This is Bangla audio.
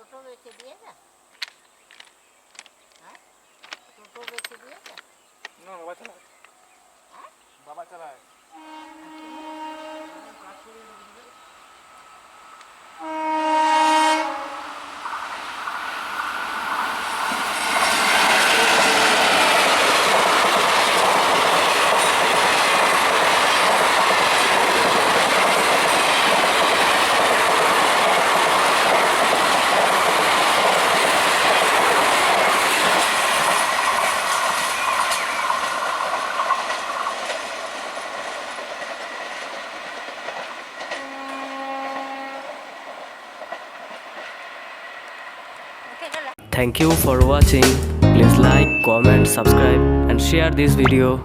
টোটো বেচে দিয়ে যা। হ্যাঁ, টোটো বেচে দিয়ে যা। না বাবা চালায়। হ্যাঁ, বাবা চালায়। Thank you for watching. Please like, comment, subscribe and share this video.